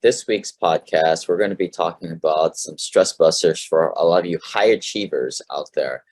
This week's podcast, we're going to be talking about some stress busters for a lot of you high achievers out there.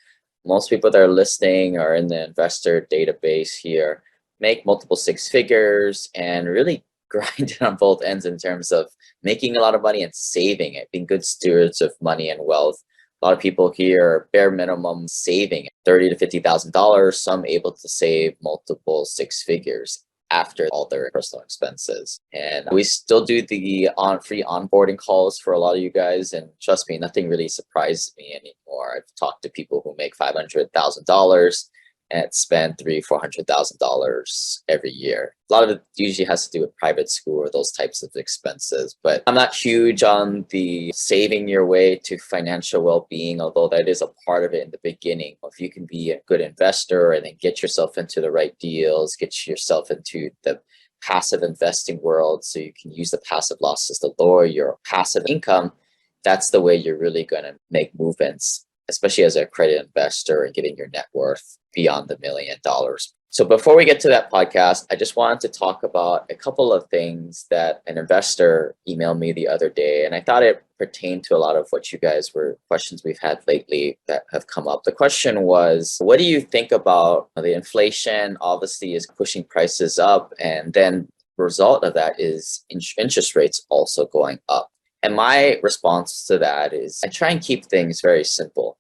Most people that are listening are in the investor database here, make multiple six figures and really grind it on both ends in terms of making a lot of money and saving it, being good stewards of money and wealth. A lot of people here are bare minimum saving $30,000 to $50,000, some able to save multiple six figures after all their personal expenses. And we still do the free onboarding calls for a lot of you guys. And trust me, nothing really surprises me anymore. I've talked to people who make $500,000 and spend $400,000 every year. A lot of it usually has to do with private school or those types of expenses. But I'm not huge on the saving your way to financial well-being, although that is a part of it in the beginning. If you can be a good investor and then get yourself into the right deals, get yourself into the passive investing world so you can use the passive losses to lower your passive income, that's the way you're really going to make movements, especially as a credit investor and getting your net worth beyond $1 million. So before we get to that podcast, I just wanted to talk about a couple of things that an investor emailed me the other day. And I thought it pertained to a lot of what you guys questions we've had lately that have come up. The question was, what do you think about the inflation? Obviously is pushing prices up. And then the result of that is interest rates also going up. And my response to that is I try and keep things very simple.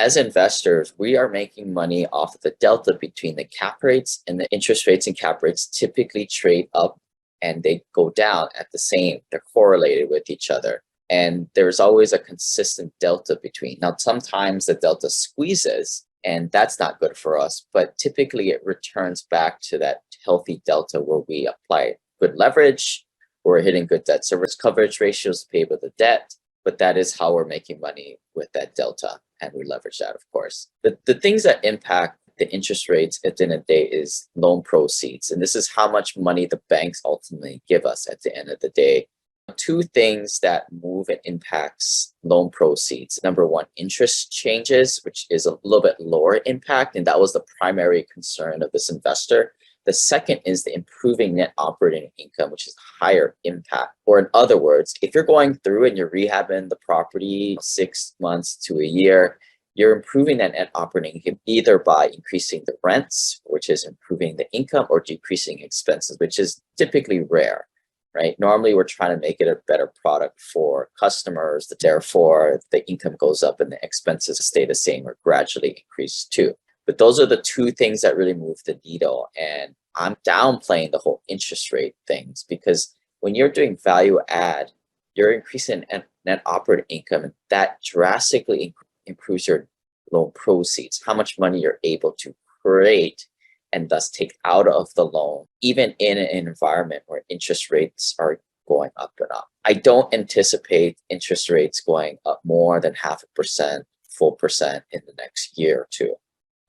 As investors, we are making money off of the delta between the cap rates, and the interest rates and cap rates typically trade up and they go down at the same. They're correlated with each other. And there's always a consistent delta between. Now, sometimes the delta squeezes and that's not good for us, but typically it returns back to that healthy delta where we apply good leverage, we're hitting good debt service coverage ratios to pay with the debt. But that is how we're making money with that delta. And we leverage that, of course. The things that impact the interest rates at the end of the day is loan proceeds. And this is how much money the banks ultimately give us at the end of the day. Two things that move and impacts loan proceeds. Number one, interest changes, which is a little bit lower impact. And that was the primary concern of this investor. The second is the improving net operating income, which is higher impact. Or in other words, if you're going through and you're rehabbing the property 6 months to a year, you're improving that net operating income either by increasing the rents, which is improving the income, or decreasing expenses, which is typically rare, right? Normally, we're trying to make it a better product for customers. Therefore, the income goes up and the expenses stay the same or gradually increase too. But those are the two things that really move the needle. And I'm downplaying the whole interest rate things because when you're doing value add, you're increasing net operating income, and that drastically improves your loan proceeds, how much money you're able to create and thus take out of the loan, even in an environment where interest rates are going up and up. I don't anticipate interest rates going up more than 0.5%, full percent in the next year or two.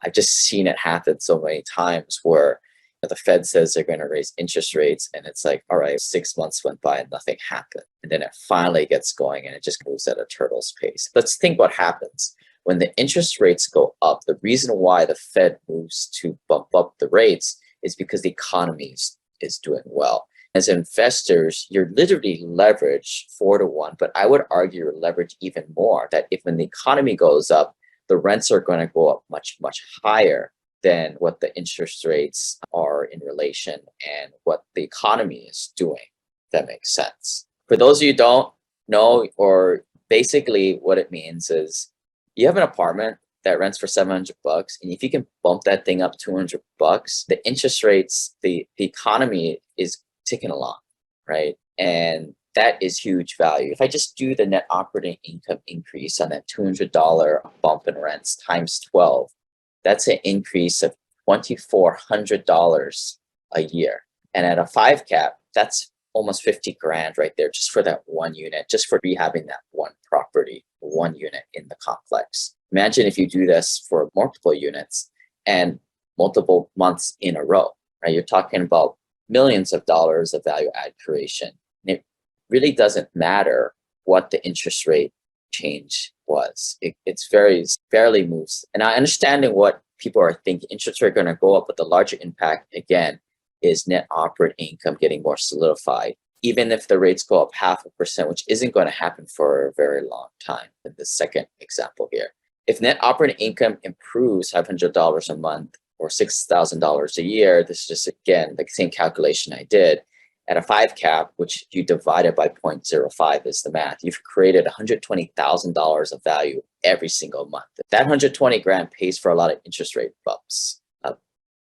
I've just seen it happen so many times where the Fed says they're going to raise interest rates and it's like, all right, 6 months went by and nothing happened. And then it finally gets going and it just moves at a turtle's pace. Let's think what happens. When the interest rates go up, the reason why the Fed moves to bump up the rates is because the economy is doing well. As investors, you're literally leveraged 4-to-1, but I would argue you're leveraged even more, that if when the economy goes up, the rents are going to go up much, much higher than what the interest rates are in relation and what the economy is doing. If that makes sense. For those of you who don't know, or basically what it means is you have an apartment that rents for $700, and if you can bump that thing up $200, the interest rates, the economy is ticking along, right? And that is huge value. If I just do the net operating income increase on that $200 bump in rents times 12, that's an increase of $2,400 a year. And at a 5 cap, that's almost 50 grand right there just for that one unit, just for rehabbing that one property, one unit in the complex. Imagine if you do this for multiple units and multiple months in a row, right? You're talking about millions of dollars of value add creation. And it really doesn't matter what the interest rate change was. It's barely moves. And I understanding what people are thinking, interest rate are going to go up, but the larger impact, again, is net operating income getting more solidified. even if the rates go up 0.5%, which isn't going to happen for a very long time in the second example here. If net operating income improves $500 a month or $6,000 a year, this is just, again, the same calculation I did. At a 5 cap, which you divide it by 0.05 is the math, you've created $120,000 of value every single month. That 120 grand pays for a lot of interest rate bumps.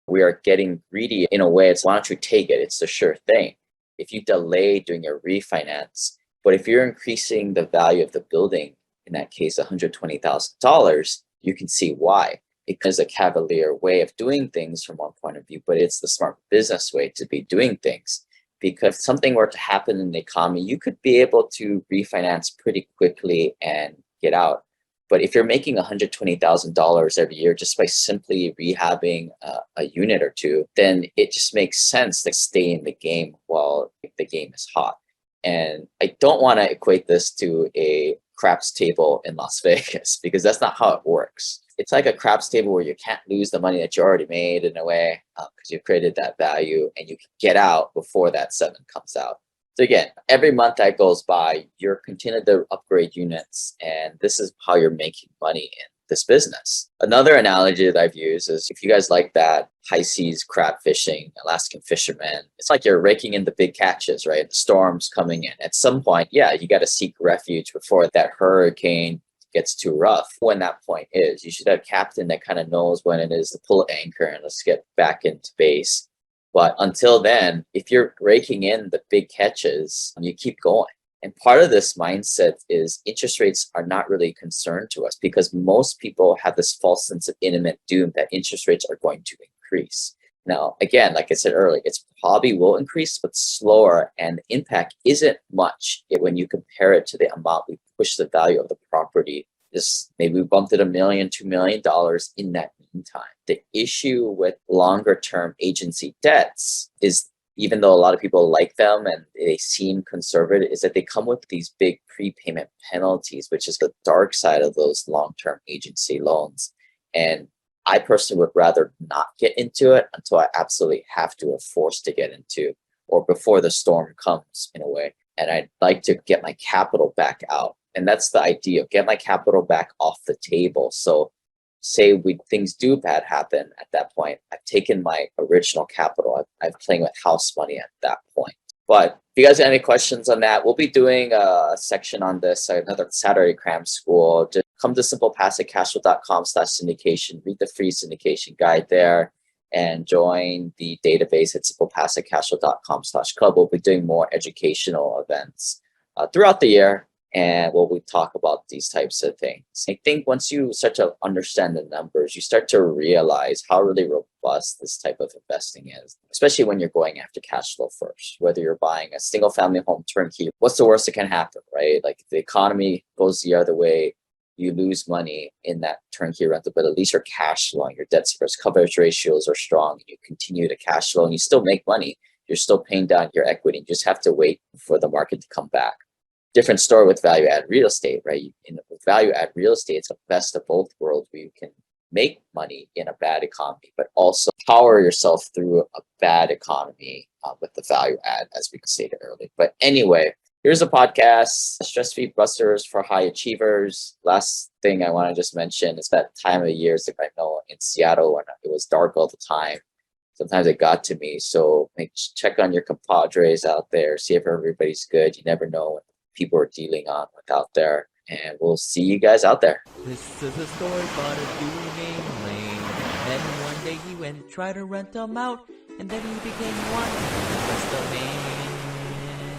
We are getting greedy in a way. It's why don't you take it? It's the sure thing. If you delay doing your refinance, but if you're increasing the value of the building, in that case, $120,000, you can see why. It's a cavalier way of doing things from one point of view, but it's the smart business way to be doing things. Because if something were to happen in the economy, you could be able to refinance pretty quickly and get out. But if you're making $120,000 every year just by simply rehabbing a unit or two, then it just makes sense to stay in the game while the game is hot. And I don't want to equate this to a craps table in Las Vegas, because that's not how it works. It's like a craps table where you can't lose the money that you already made in a way, because you've created that value and you can get out before that 7 comes out. So again, every month that goes by, you're continuing to upgrade units, and this is how you're making money in this business. Another analogy that I've used is, if you guys like that high seas crab fishing, Alaskan fishermen, it's like you're raking in the big catches, right? The storm's coming in. At some point, yeah, you got to seek refuge before that hurricane gets too rough. When that point is, you should have a captain that kind of knows when it is to pull anchor and let's get back into base. But until then, if you're raking in the big catches, you keep going. And part of this mindset is interest rates are not really a concern to us, because most people have this false sense of imminent doom that interest rates are going to increase. Now, again, like I said earlier, it's probably will increase, but slower, and the impact isn't much when you compare it to the amount we push the value of the property. Just maybe we bumped it $1 million, $2 million in that meantime. The issue with longer term agency debts is, even though a lot of people like them and they seem conservative, is that they come with these big prepayment penalties, which is the dark side of those long-term agency loans. And I personally would rather not get into it until I absolutely have to or forced to get into, or before the storm comes in a way. And I'd like to get my capital back out. And that's the idea, get my capital back off the table. So say things do bad happen at that point, I've taken my original capital. I'm playing with house money at that point. But if you guys have any questions on that, we'll be doing a section on this, another Saturday cram school. Just come to SimplePassiveCashflow.com/syndication, read the free syndication guide there, and join the database at SimplePassiveCashflow.com/club. We'll be doing more educational events throughout the year, and we'll talk about these types of things. I think once you start to understand the numbers, you start to realize how really robust this type of investing is, especially when you're going after cash flow first. Whether you're buying a single family home turnkey, what's the worst that can happen, right? Like if the economy goes the other way, you lose money in that turnkey rental, but at least you're cash flowing. Your debt service coverage ratios are strong. You continue to cash flow and you still make money. You're still paying down your equity. You just have to wait for the market to come back. Different story with value add real estate, right? With value add real estate, it's the best of both worlds, where you can make money in a bad economy, but also power yourself through a bad economy with the value add, as we stated earlier. But anyway, here's a podcast, stress-free busters for high achievers. Last thing I want to just mention is that time of year, like I know in Seattle when it was dark all the time, sometimes it got to me. So check on your compadres out there, see if everybody's good. You never know what people are dealing on out there. And we'll see you guys out there. This is a story about a dude named Lane. And one day he went and tried to rent them out, and then he became one of the man.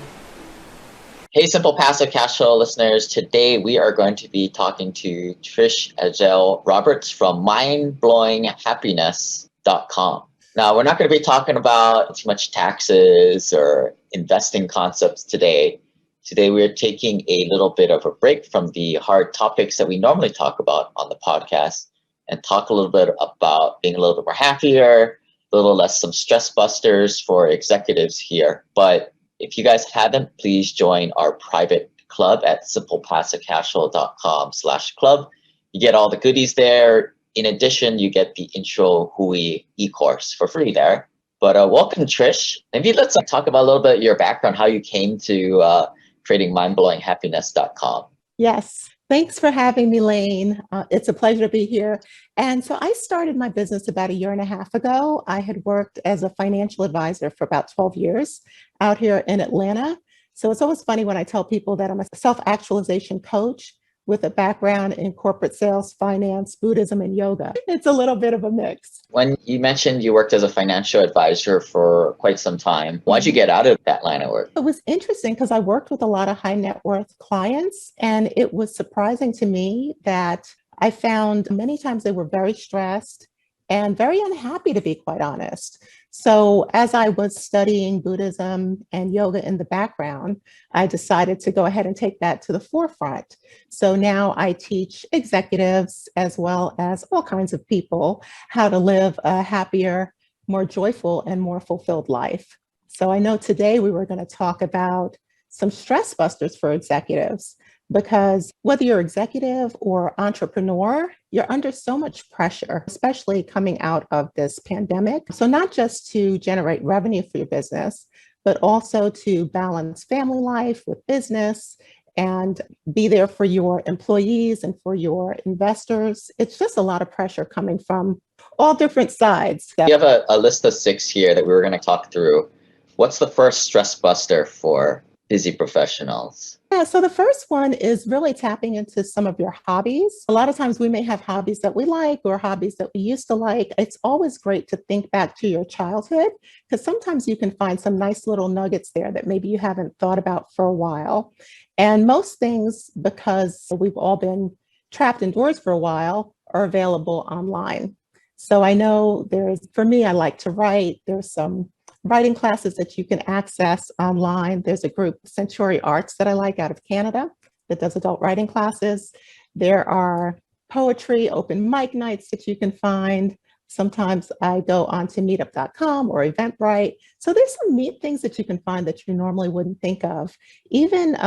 Hey, Simple Passive Cash Flow listeners. Today we are going to be talking to Trish Ahjel Roberts from mindblowinghappiness.com. Now, we're not going to be talking about too much taxes or investing concepts today. Today, we're taking a little bit of a break from the hard topics that we normally talk about on the podcast and talk a little bit about being a little bit more happier, a little less some stress busters for executives here. But if you guys haven't, please join our private club at SimplePassiveCashflow.com/club. You get all the goodies there. In addition, you get the intro Hui e-course for free there. But welcome, Trish. Maybe let's talk about a little bit your background, how you came to creating mindblowinghappiness.com. Yes. Thanks for having me, Lane. It's a pleasure to be here. And so I started my business about 1.5 years ago. I had worked as a financial advisor for about 12 years out here in Atlanta. So it's always funny when I tell people that I'm a self-actualization coach with a background in corporate sales, finance, Buddhism, and yoga. It's a little bit of a mix. When you mentioned you worked as a financial advisor for quite some time, why'd you get out of that line of work? It was interesting because I worked with a lot of high net worth clients, and it was surprising to me that I found many times they were very stressed and very unhappy, to be quite honest. So as I was studying Buddhism and yoga in the background, I decided to go ahead and take that to the forefront. So now I teach executives as well as all kinds of people how to live a happier, more joyful, and more fulfilled life. So I know today we were going to talk about some stress busters for executives, because whether you're executive or entrepreneur, you're under so much pressure, especially coming out of this pandemic. So not just to generate revenue for your business, but also to balance family life with business and be there for your employees and for your investors. It's just a lot of pressure coming from all different sides. You have a list of 6 here that we were going to talk through. What's the first stress buster for busy professionals? Yeah, so the first one is really tapping into some of your hobbies. A lot of times we may have hobbies that we like or hobbies that we used to like. It's always great to think back to your childhood, because sometimes you can find some nice little nuggets there that maybe you haven't thought about for a while. And most things, because we've all been trapped indoors for a while, are available online. So I know for me, I like to write. There's some writing classes that you can access online. There's a group, Century Arts, that I like out of Canada that does adult writing classes. There are poetry, open mic nights that you can find. Sometimes I go onto meetup.com or Eventbrite. So there's some neat things that you can find that you normally wouldn't think of. Even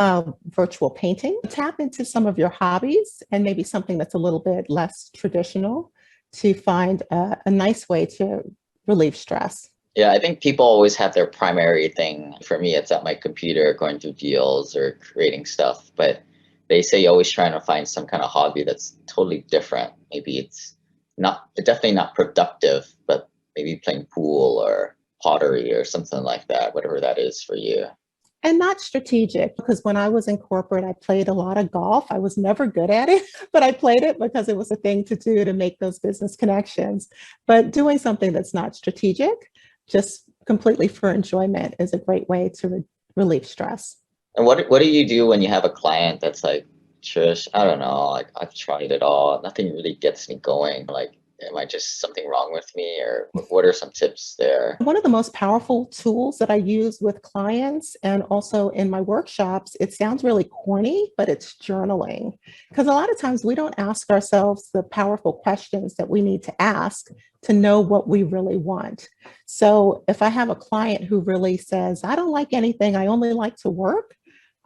virtual painting. Tap into some of your hobbies and maybe something that's a little bit less traditional to find a nice way to relieve stress. Yeah, I think people always have their primary thing. For me, it's at my computer going through deals or creating stuff. But they say you're always trying to find some kind of hobby that's totally different. Maybe it's definitely not productive, but maybe playing pool or pottery or something like that, whatever that is for you. And not strategic, because when I was in corporate, I played a lot of golf. I was never good at it, but I played it because it was a thing to do to make those business connections. But doing something that's not strategic, just completely for enjoyment, is a great way to relieve stress. And what do you do when you have a client that's like, Trish, I don't know, like I've tried it all, nothing really gets me going. Like, am I just something wrong with me, or what are some tips there? One of the most powerful tools that I use with clients and also in my workshops, it sounds really corny, but it's journaling. Because a lot of times we don't ask ourselves the powerful questions that we need to ask to know what we really want. So if I have a client who really says, I don't like anything, I only like to work,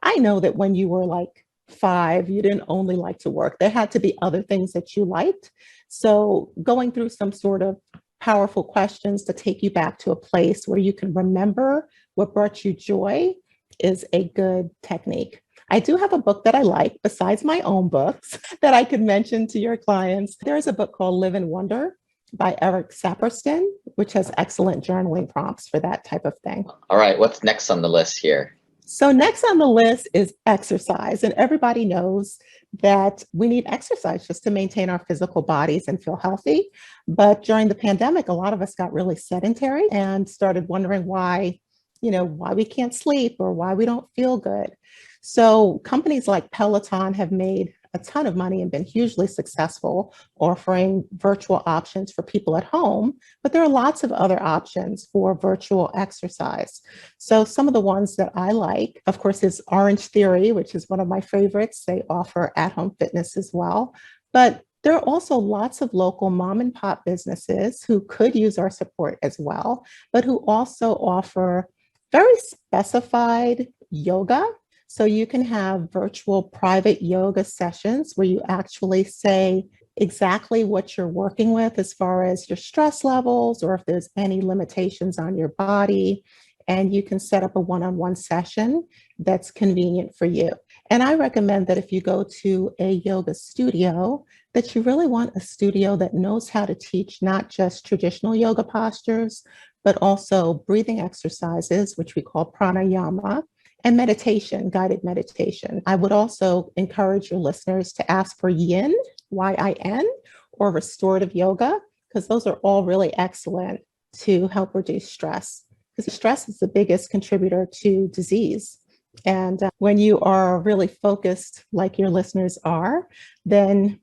I know that when you were like 5, you didn't only like to work. There had to be other things that you liked. So going through some sort of powerful questions to take you back to a place where you can remember what brought you joy is a good technique. I do have a book that I like besides my own books that I could mention to your clients. There's a book called Live in Wonder by Eric Saperston, which has excellent journaling prompts for that type of thing. All right, what's next on the list here? So next on the list is exercise. And everybody knows that we need exercise just to maintain our physical bodies and feel healthy. But during the pandemic, a lot of us got really sedentary and started wondering why we can't sleep or why we don't feel good. So companies like Peloton have made a ton of money and been hugely successful offering virtual options for people at home, but there are lots of other options for virtual exercise. So some of the ones that I like, of course, is Orange Theory, which is one of my favorites. They offer at-home fitness as well, but there are also lots of local mom and pop businesses who could use our support as well, but who also offer very specified yoga. So you can have virtual private yoga sessions where you actually say exactly what you're working with as far as your stress levels or if there's any limitations on your body. And you can set up a one-on-one session that's convenient for you. And I recommend that if you go to a yoga studio, that you really want a studio that knows how to teach not just traditional yoga postures, but also breathing exercises, which we call pranayama, and meditation, guided meditation. I would also encourage your listeners to ask for yin, YIN, or restorative yoga, because those are all really excellent to help reduce stress. Because stress is the biggest contributor to disease. And when you are really focused, like your listeners are, then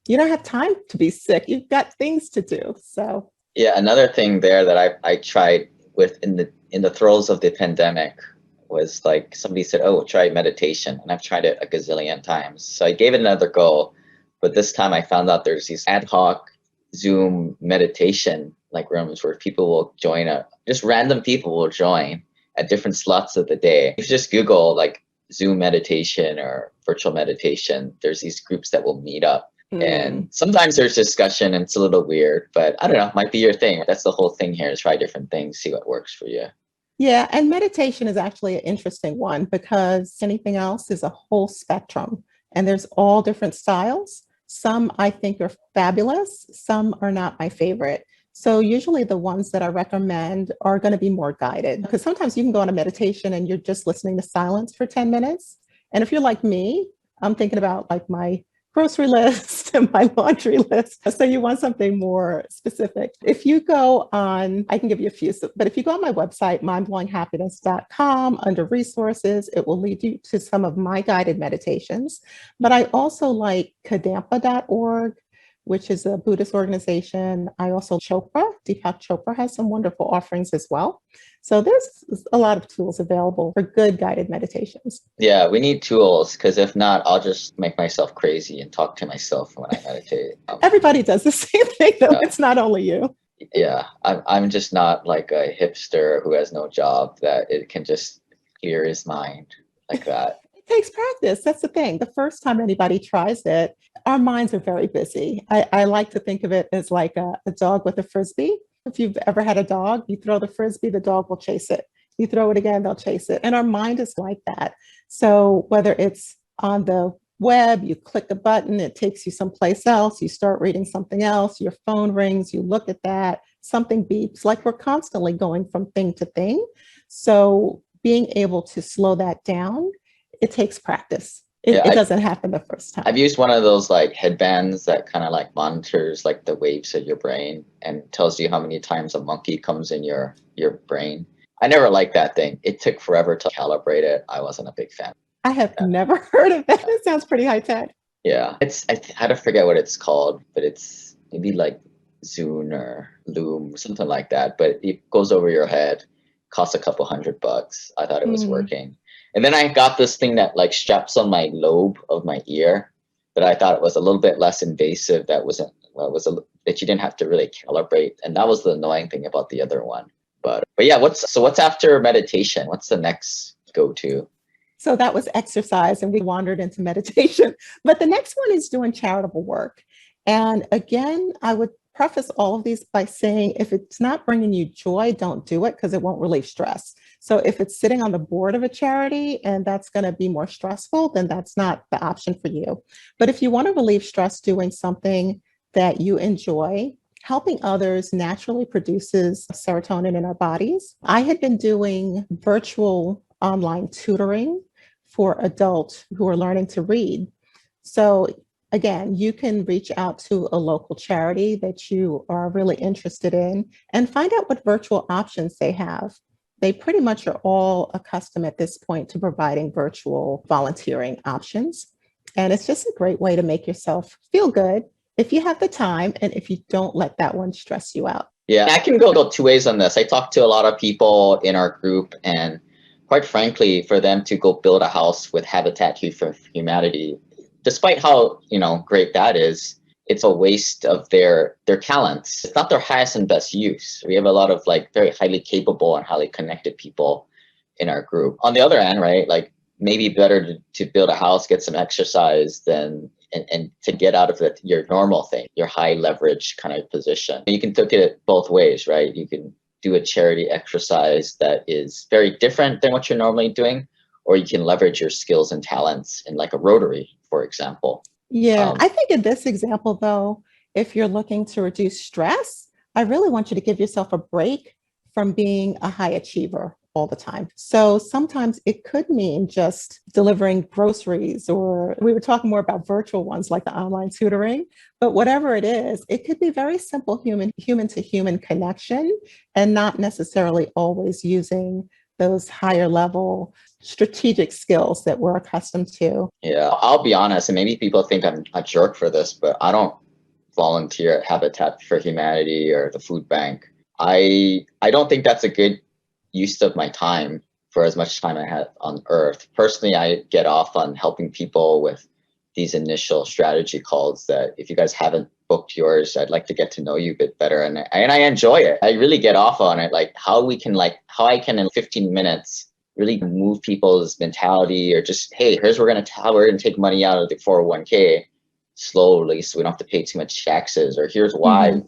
you don't have time to be sick. You've got things to do. So Yeah, another thing there that I tried with in the throes of the pandemic was like somebody said, "Oh, try meditation," and I've tried it a gazillion times. So I gave it another go, but this time I found out there's these ad hoc Zoom meditation like rooms where people will join just random people will join at different slots of the day. If you just Google like Zoom meditation or virtual meditation, there's these groups that will meet up. And sometimes there's discussion and it's a little weird, but I don't know, might be your thing. That's the whole thing here, is try different things, see what works for you. yeah, and meditation is actually an interesting one because anything else is a whole spectrum and there's all different styles. Some I think are fabulous, some are not my favorite. So usually the ones that I recommend are going to be more guided because sometimes you can go on a meditation and you're just listening to silence for 10 minutes. And if you're like me, I'm thinking about like my grocery list and my laundry list. So you want something more specific. If you go on, I can give you a few, but if you go on my website, mindblowinghappiness.com, under resources, it will lead you to some of my guided meditations. But I also like kadampa.org, which is a Buddhist organization. I also Deepak Chopra has some wonderful offerings as well. So there's a lot of tools available for good guided meditations. Yeah, we need tools because if not, I'll just make myself crazy and talk to myself when I meditate. Everybody does the same thing, though. It's not only you. Yeah, I'm just not like a hipster who has no job that it can just clear his mind like that. It takes practice. That's the thing. The first time anybody tries it, our minds are very busy. I like to think of it as like a dog with a frisbee. If you've ever had a dog, you throw the frisbee, the dog will chase it. You throw it again, they'll chase it. And our mind is like that. So whether it's on the web, you click a button, it takes you someplace else, you start reading something else, your phone rings, you look at that, something beeps, like we're constantly going from thing to thing. So being able to slow that down, it takes practice. It doesn't happen the first time. I've used one of those like headbands that kind of like monitors like the waves of your brain and tells you how many times a monkey comes in your brain. I never liked that thing. It took forever to calibrate it. I wasn't a big fan. I have never heard of that. It sounds pretty high tech. Yeah, I had to forget what it's called, but it's maybe like Zune or Loom, something like that. But it goes over your head, costs a couple $100. I thought it was working. And then I got this thing that like straps on my lobe of my ear that I thought was a little bit less invasive. That you didn't have to really calibrate. And that was the annoying thing about the other one. But yeah, what's after meditation? What's the next go-to? So that was exercise and we wandered into meditation. But the next one is doing charitable work. And again, I would preface all of these by saying, if it's not bringing you joy, don't do it because it won't relieve stress. So if it's sitting on the board of a charity and that's going to be more stressful, then that's not the option for you. But if you want to relieve stress doing something that you enjoy, helping others naturally produces serotonin in our bodies. I had been doing virtual online tutoring for adults who are learning to read. So again, you can reach out to a local charity that you are really interested in and find out what virtual options they have. They pretty much are all accustomed at this point to providing virtual volunteering options. And it's just a great way to make yourself feel good if you have the time and if you don't let that one stress you out. Yeah, I can go two ways on this. I talked to a lot of people in our group, and quite frankly, for them to go build a house with Habitat for Humanity, despite how great that is, it's a waste of their talents. It's not their highest and best use. We have a lot of like very highly capable and highly connected people in our group. On the other hand, right, like maybe better to build a house, get some exercise than and to get out of your normal thing, your high leverage kind of position. You can look at it both ways, right? You can do a charity exercise that is very different than what you're normally doing, or you can leverage your skills and talents in like a Rotary, for example. Yeah, I think in this example, though, if you're looking to reduce stress, I really want you to give yourself a break from being a high achiever all the time. So sometimes it could mean just delivering groceries, or we were talking more about virtual ones like the online tutoring, but whatever it is, it could be very simple human to human connection, and not necessarily always using those higher level strategic skills that we're accustomed to. Yeah, I'll be honest, and maybe people think I'm a jerk for this, but I don't volunteer at Habitat for Humanity or the food bank. I don't think that's a good use of my time for as much time I had on Earth. Personally, I get off on helping people with these initial strategy calls that if you guys haven't booked yours, I'd like to get to know you a bit better. And I enjoy it. I really get off on it, like how I can in 15 minutes really move people's mentality, or just, hey, here's how we're gonna take money out of the 401k slowly so we don't have to pay too much taxes, or here's why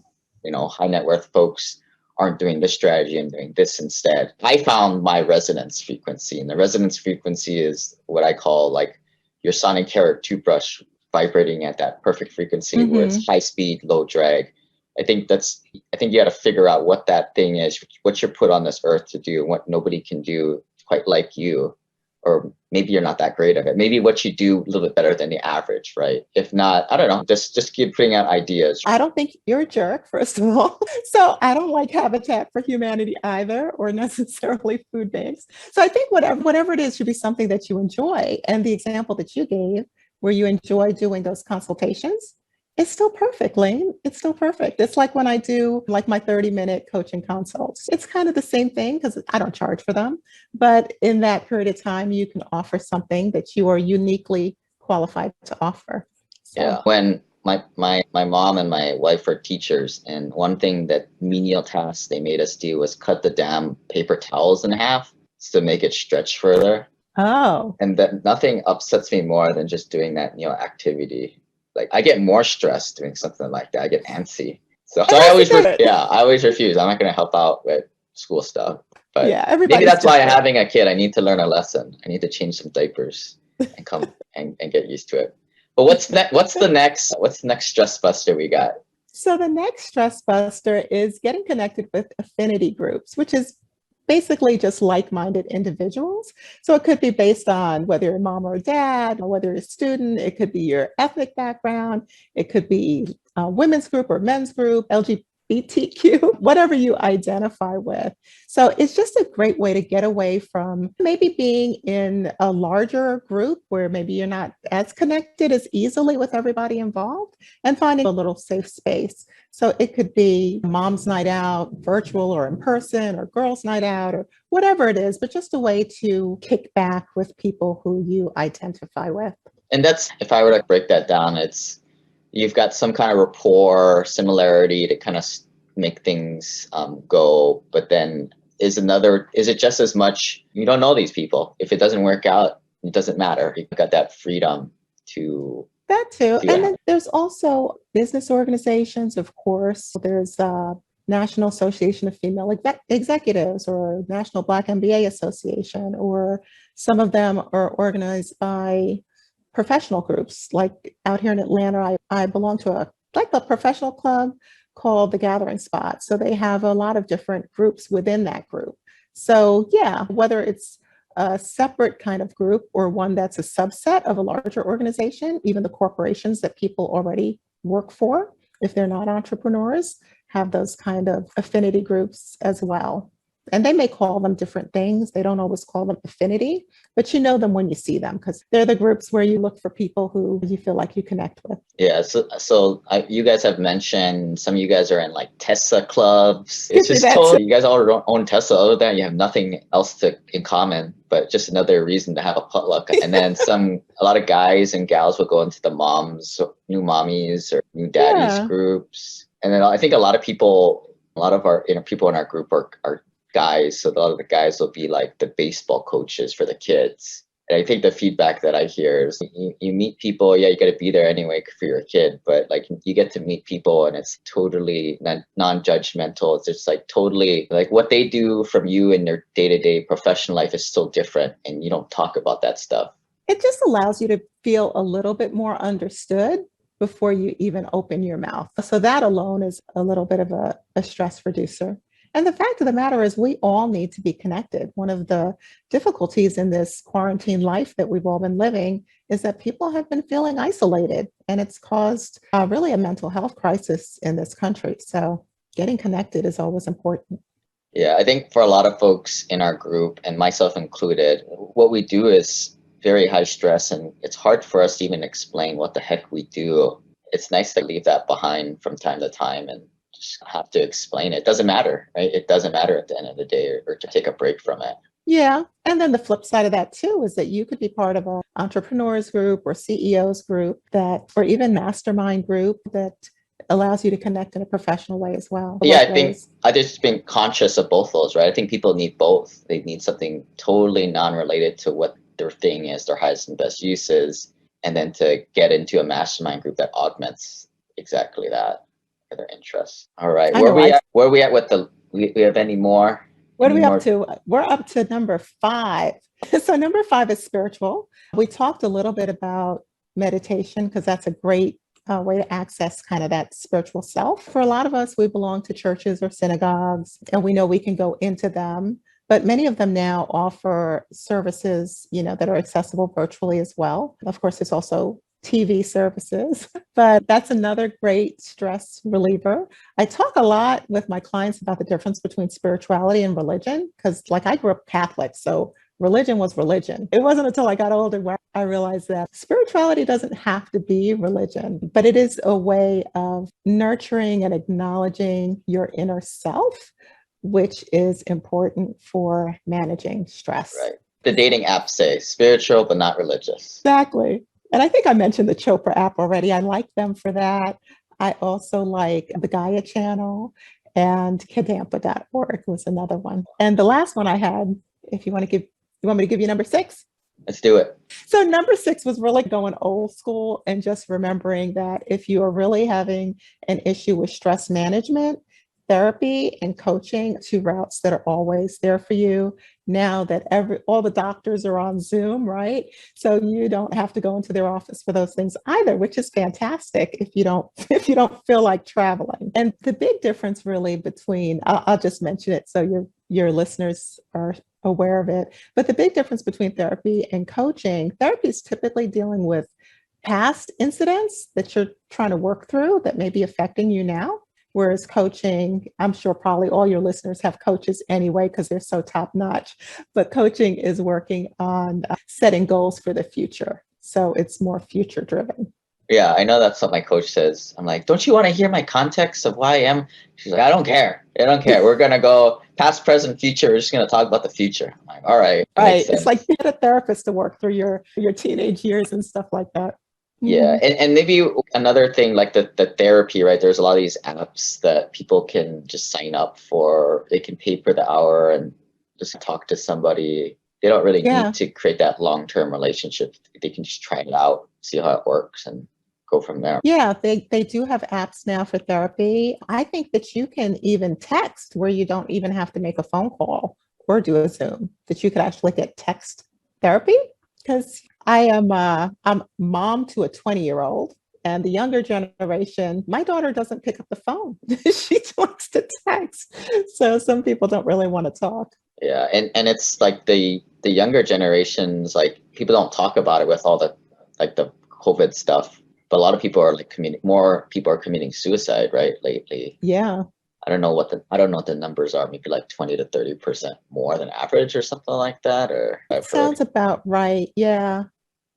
high net worth folks aren't doing this strategy and doing this instead. I found my resonance frequency, and the resonance frequency is what I call like your sonic carrot toothbrush vibrating at that perfect frequency where it's high speed, low drag. I think you got to figure out what that thing is, what you're put on this earth to do, and what nobody can do quite like you. Or maybe you're not that great at it. Maybe what you do a little bit better than the average, right? If not, I don't know, just keep putting out ideas. I don't think you're a jerk, first of all. So I don't like Habitat for Humanity either, or necessarily food banks. So I think whatever it is should be something that you enjoy. And the example that you gave, where you enjoy doing those consultations, it's still perfect, Lane. It's still perfect. It's like when I do like my 30-minute coaching consults. It's kind of the same thing because I don't charge for them. But in that period of time, you can offer something that you are uniquely qualified to offer. So. Yeah. When my mom and my wife are teachers, and one thing that menial tasks they made us do was cut the damn paper towels in half to make it stretch further. Oh. And that nothing upsets me more than just doing that, activity. Like I get more stressed doing something like that. I get antsy. So I always refuse. I'm not going to help out with school stuff. But yeah, maybe that's why having a kid, I need to learn a lesson. I need to change some diapers and come and get used to it. But what's the next stress buster we got? So the next stress buster is getting connected with affinity groups, which is basically just like-minded individuals. So it could be based on whether you're a mom or a dad, or whether you're a student. It could be your ethnic background. It could be a women's group or men's group, LGBTQ, whatever you identify with. So it's just a great way to get away from maybe being in a larger group where maybe you're not as connected as easily with everybody involved, and finding a little safe space. So it could be mom's night out, virtual or in person, or girls' night out, or whatever it is, but just a way to kick back with people who you identify with. And that's, if I were to break that down, you've got some kind of rapport, similarity to kind of make things go. But then is it just as much, you don't know these people. If it doesn't work out, it doesn't matter. You've got that freedom to... That too. And then there's also business organizations, of course. There's National Association of Female Executives, or National Black MBA Association, or some of them are organized by professional groups. Like out here in Atlanta, I belong to a professional club called the Gathering Spot. So they have a lot of different groups within that group. So yeah, whether it's a separate kind of group or one that's a subset of a larger organization, even the corporations that people already work for, if they're not entrepreneurs, have those kind of affinity groups as well. And they may call them different things. They don't always call them affinity, but you know them when you see them, because they're the groups where you look for people who you feel like you connect with. Yeah. So you guys have mentioned some of you guys are in like Tesla clubs. It's just totally, you guys all own Tesla. Other than that, you have nothing else in common, but just another reason to have a potluck. And then a lot of guys and gals will go into the new mommies or new daddies groups. And then I think a lot of our people in our group are guys. So a lot of the guys will be like the baseball coaches for the kids. And I think the feedback that I hear is you meet people, yeah, you got to be there anyway for your kid, but like you get to meet people and it's totally non-judgmental. It's just like totally like what they do from you in their day-to-day professional life is so different, and you don't talk about that stuff. It just allows you to feel a little bit more understood before you even open your mouth. So that alone is a little bit of a stress reducer. And the fact of the matter is, we all need to be connected. One of the difficulties in this quarantine life that we've all been living is that people have been feeling isolated, and it's caused really a mental health crisis in this country. So getting connected is always important. Yeah, I think for a lot of folks in our group, and myself included, what we do is very high stress, and it's hard for us to even explain what the heck we do. It's nice to leave that behind from time to time and just have to explain it. It doesn't matter, right? It doesn't matter at the end of the day, or to take a break from it. Yeah. And then the flip side of that too is that you could be part of an entrepreneurs group or CEOs group or even mastermind group that allows you to connect in a professional way as well. Yeah, I think I just been conscious of both those, right? I think people need both. They need something totally non-related to what their thing is, their highest and best uses, and then to get into a mastermind group that augments exactly that, their interests. All right, where are we at with we have any more? What are we up to? We're up to number 5. So number 5 is spiritual. We talked a little bit about meditation because that's a great way to access kind of that spiritual self. For a lot of us, we belong to churches or synagogues, and we know we can go into them. But many of them now offer services, that are accessible virtually as well. Of course, there's also TV services, but that's another great stress reliever. I talk a lot with my clients about the difference between spirituality and religion, because like I grew up Catholic, so religion was religion. It wasn't until I got older where I realized that spirituality doesn't have to be religion, but it is a way of nurturing and acknowledging your inner self, which is important for managing stress. Right. The dating apps say spiritual, but not religious. Exactly. And I think I mentioned the Chopra app already. I like them for that. I also like the Gaia channel, and Kadampa.org was another one. And the last one I had, if you want me to give you number 6? Let's do it. So number 6 was really going old school and just remembering that if you are really having an issue with stress management, therapy and coaching, 2 routes that are always there for you. Now that all the doctors are on Zoom, right? So you don't have to go into their office for those things either, which is fantastic if you don't feel like traveling. And the big difference really between, I'll just mention it so your listeners are aware of it, but the big difference between therapy and coaching, therapy is typically dealing with past incidents that you're trying to work through that may be affecting you now. Whereas coaching, I'm sure probably all your listeners have coaches anyway, because they're so top notch, but coaching is working on setting goals for the future. So it's more future driven. Yeah, I know that's what my coach says. I'm like, don't you want to hear my context of why I am? She's like, I don't care. We're going to go past, present, future. We're just going to talk about the future. I'm like, all right. Right. It's like being a therapist to work through your teenage years and stuff like that. Yeah. And maybe another thing, like the therapy, right? There's a lot of these apps that people can just sign up for. They can pay per the hour and just talk to somebody. They don't really need to create that long-term relationship. They can just try it out, see how it works, and go from there. Yeah, they do have apps now for therapy. I think that you can even text where you don't even have to make a phone call or do a Zoom, that you could actually get text therapy. Because I'm mom to a 20-year-old, and the younger generation, my daughter doesn't pick up the phone. She wants to text. So some people don't really want to talk. Yeah, and it's like the younger generations, like people don't talk about it with all the COVID stuff, but a lot of people are more people are committing suicide, right, lately. Yeah. I don't know what the numbers are, maybe like 20 to 30% more than average or something like that. Or it sounds about right. Yeah.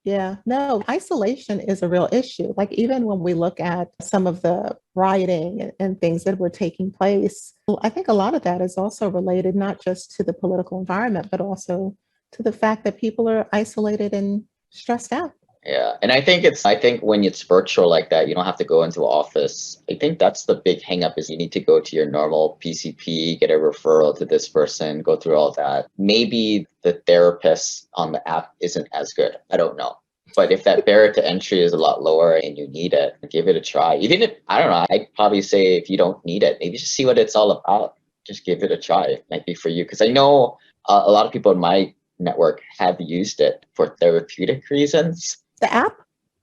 Yeah. No, isolation is a real issue. Like even when we look at some of the rioting and things that were taking place, I think a lot of that is also related not just to the political environment, but also to the fact that people are isolated and stressed out. Yeah. And I think when it's virtual like that, you don't have to go into office. I think that's the big hang up is you need to go to your normal PCP, get a referral to this person, go through all that. Maybe the therapist on the app isn't as good. I don't know. But if that barrier to entry is a lot lower and you need it, give it a try. Even if, I don't know, I'd probably say if you don't need it, maybe just see what it's all about. Just give it a try. It might be for you. Because I know a lot of people in my network have used it for therapeutic reasons. The app?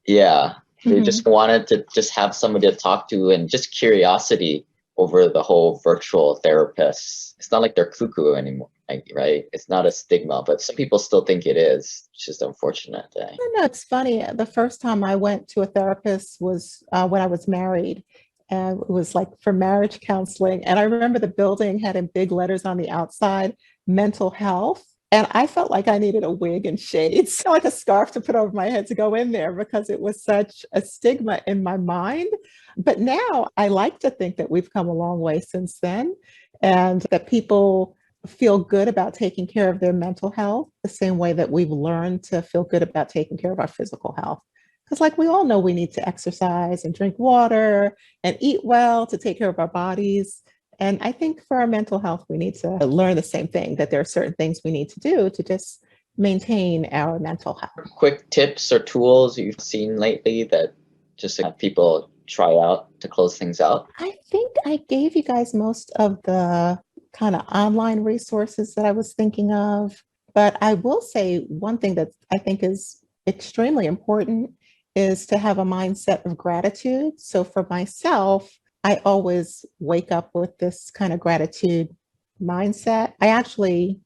Yeah, they Mhm. just wanted to just have somebody to talk to and just curiosity over the whole virtual therapist. It's not like they're cuckoo anymore, like, right? It's not a stigma, but some people still think it is. It's just unfortunate. I don't know. It's funny. The first time I went to a therapist was when I was married. And it was like for marriage counseling. And I remember the building had in big letters on the outside, mental health. And I felt like I needed a wig and shades, like a scarf to put over my head to go in there because it was such a stigma in my mind. But now I like to think that we've come a long way since then and that people feel good about taking care of their mental health the same way that we've learned to feel good about taking care of our physical health. Because, like, we all know we need to exercise and drink water and eat well to take care of our bodies. And I think for our mental health, we need to learn the same thing that there are certain things we need to do to just maintain our mental health. Quick tips or tools you've seen lately that just have people try out to close things out? I think I gave you guys most of the kind of online resources that I was thinking of. But I will say one thing that I think is extremely important is to have a mindset of gratitude. So for myself, I always wake up with this kind of gratitude mindset. I actually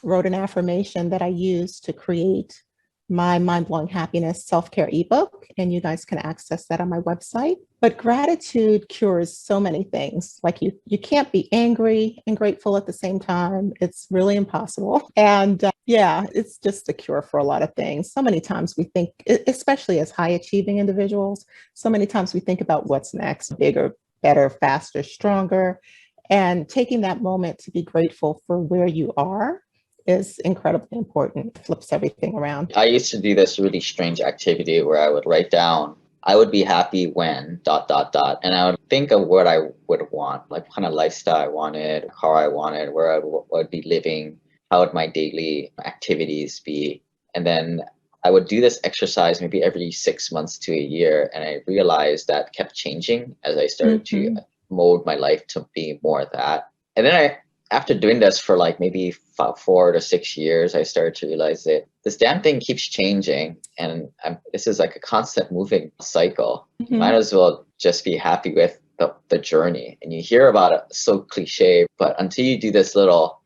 wrote an affirmation that I use to create my Mind Blowing Happiness self-care ebook, and you guys can access that on my website. But gratitude cures so many things. Like you can't be angry and grateful at the same time. It's really impossible. And yeah, it's just a cure for a lot of things. So many times we think, especially as high achieving individuals, so many times we think about what's next, bigger, better, faster, stronger. And taking that moment to be grateful for where you are is incredibly important. It flips everything around. I used to do this really strange activity where I would write down, I would be happy when ... And I would think of what I would want, like what kind of lifestyle I wanted, car I wanted, where I would be living, how would my daily activities be. And then I would do this exercise maybe every 6 months to a year. And I realized that kept changing as I started to mold my life to be more of that. And then after doing this for like maybe 4 to 6 years, I started to realize that this damn thing keeps changing. And this is like a constant moving cycle. You might as well just be happy with the journey. And you hear about it so cliche, but until you do this little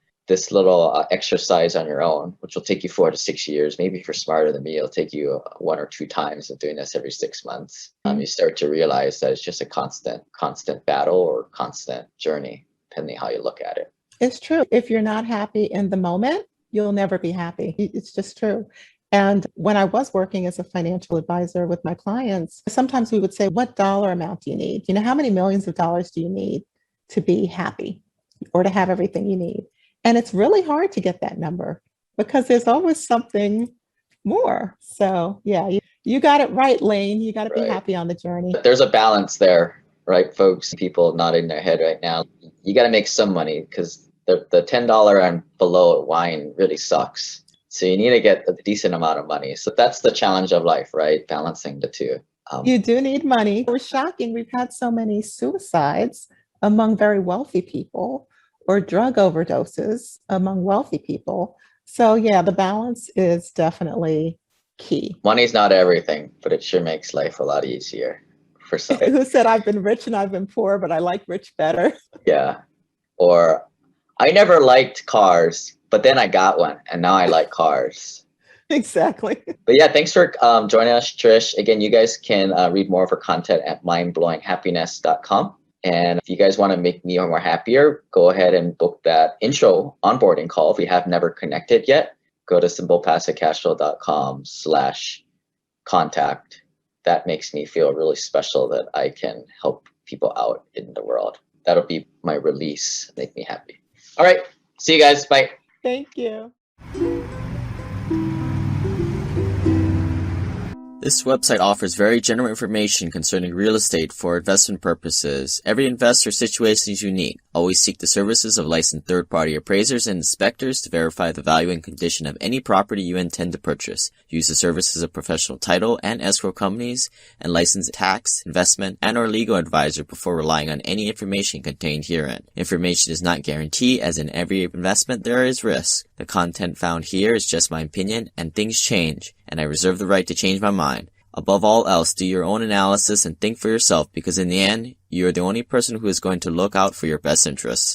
exercise on your own, which will take you 4 to 6 years, maybe if you're smarter than me, it'll take you 1 or 2 times of doing this every 6 months. You start to realize that it's just a constant battle or constant journey, depending how you look at it. It's true. If you're not happy in the moment, you'll never be happy. It's just true. And when I was working as a financial advisor with my clients, sometimes we would say, what dollar amount do you need? You know, how many millions of dollars do you need to be happy or to have everything you need? And it's really hard to get that number because there's always something more. So yeah, you got it right, Lane. You got to be happy on the journey. But there's a balance there, right, folks? People nodding their head right now. You got to make some money because the $10 and below wine really sucks. So you need to get a decent amount of money. So that's the challenge of life, right? Balancing the two. You do need money. It was shocking. We've had so many suicides among very wealthy people or drug overdoses among wealthy people. So yeah, the balance is definitely key. Money's not everything, but it sure makes life a lot easier for some. Who said I've been rich and I've been poor, but I like rich better? Yeah. Or I never liked cars, but then I got one and now I like cars. Exactly. But yeah, thanks for joining us, Trish. Again, you guys can read more of her content at mindblowinghappiness.com. And if you guys want to make me more happier, go ahead and book that intro onboarding call. If we have never connected yet, go to SimplePassiveCashflow.com/contact. That makes me feel really special that I can help people out in the world. That'll be my release, make me happy. All right. See you guys. Bye. Thank you. This website offers very general information concerning real estate for investment purposes. Every investor's situation is unique. Always seek the services of licensed third-party appraisers and inspectors to verify the value and condition of any property you intend to purchase. Use the services of professional title and escrow companies and licensed tax, investment, and or legal advisor before relying on any information contained herein. Information is not guaranteed, as in every investment there is risk. The content found here is just my opinion, and things change, and I reserve the right to change my mind. Above all else, do your own analysis and think for yourself, because in the end, you are the only person who is going to look out for your best interests.